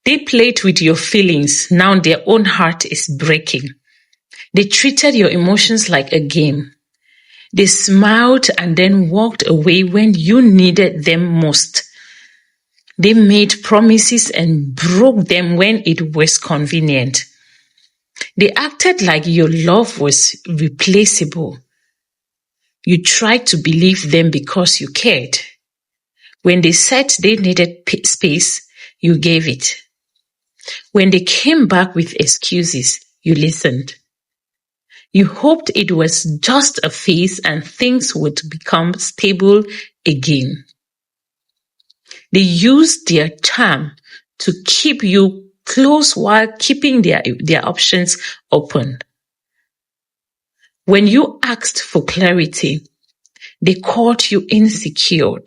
They played with your feelings. Now their own heart is breaking. They treated your emotions like a game. They smiled and then walked away when you needed them most. They made promises and broke them when it was convenient. They acted like your love was replaceable. You tried to believe them because you cared. When they said they needed space, you gave it. When they came back with excuses, you listened. You hoped it was just a phase and things would become stable again. They used their charm to keep you close while keeping their options open. When you asked for clarity, they called you insecure.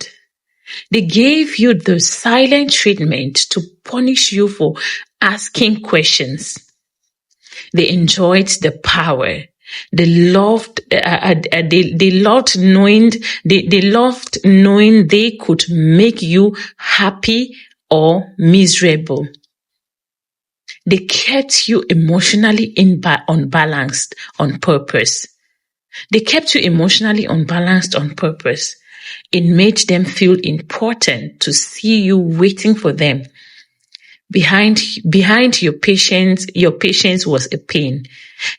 They gave you the silent treatment to punish you for asking questions. They enjoyed the power. They loved knowing they could make you happy or miserable. They kept you emotionally unbalanced on purpose. They kept you emotionally unbalanced on purpose. It made them feel important to see you waiting for them. Behind your patience was a pain.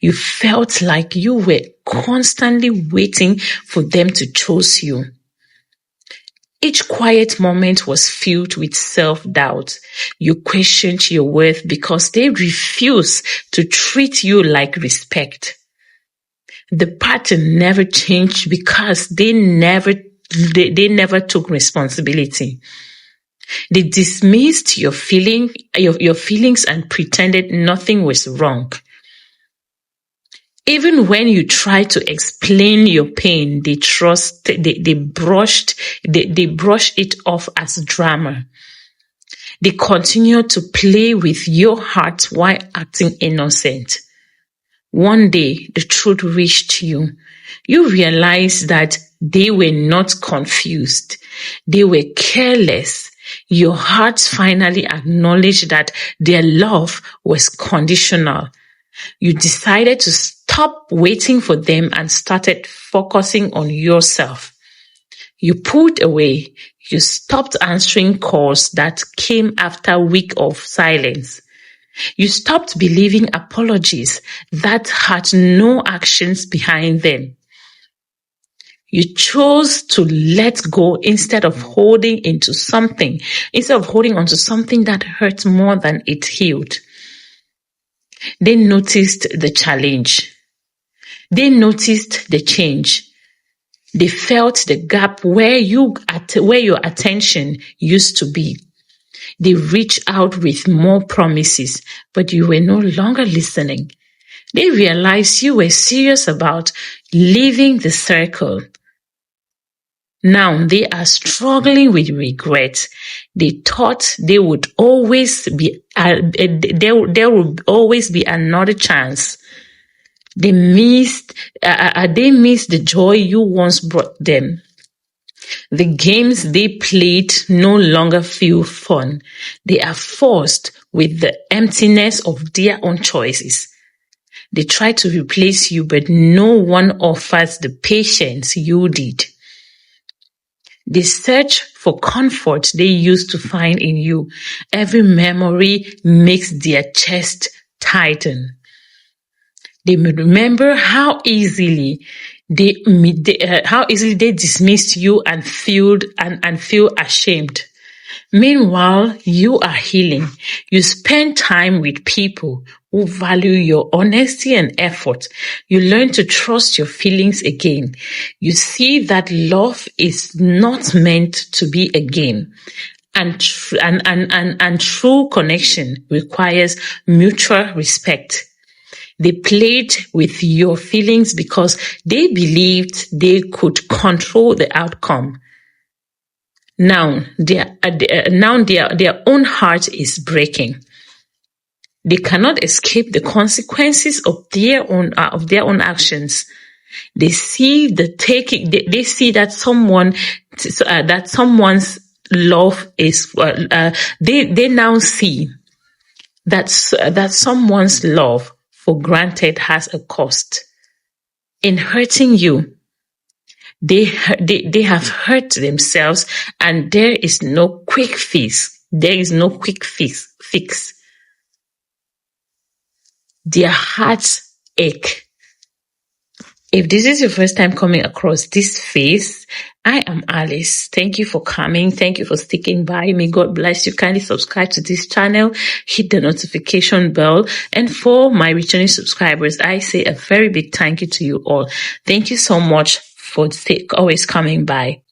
You felt like you were constantly waiting for them to choose you. Each quiet moment was filled with self-doubt. You questioned your worth because they refused to treat you like respect. The pattern never changed because they never took responsibility. They dismissed your feelings and pretended nothing was wrong. Even when you tried to explain your pain, they brushed it off as drama. They continued to play with your heart while acting innocent. One day, the truth reached you. You realized that they were not confused. They were careless. Your heart finally acknowledged that their love was conditional. You decided to stop waiting for them and started focusing on yourself. You pulled away. You stopped answering calls that came after a week of silence. You stopped believing apologies that had no actions behind them. You chose to let go instead of holding onto something that hurt more than it healed. They noticed the challenge. They noticed the change. They felt the gap where your attention used to be. They reached out with more promises, but you were no longer listening. They realized you were serious about leaving the circle. Now they are struggling with regret. They thought there would always be another chance. They missed the joy you once brought them. The games they played no longer feel fun. They are forced with the emptiness of their own choices. They try to replace you, but no one offers the patience you did. They search for comfort they used to find in you. Every memory makes their chest tighten. They remember how easily they dismissed you and feel ashamed. Meanwhile, you are healing. You spend time with people who value your honesty and effort. You learn to trust your feelings again. You see that love is not meant to be a game. And true connection requires mutual respect. They played with your feelings because they believed they could control the outcome. Now their own heart is breaking. They cannot escape the consequences of their own actions. They see They see that someone's love is. They now see that someone's love for granted has a cost. In hurting you, they have hurt themselves, and there is no quick fix. There is no quick fix. Their hearts ache. If this is your first time coming across this face, I am Alice. Thank you for coming. Thank you for sticking by me. God bless you. Kindly subscribe to this channel. Hit the notification bell. And for my returning subscribers, I say a very big thank you to you all. Thank you so much for always coming by.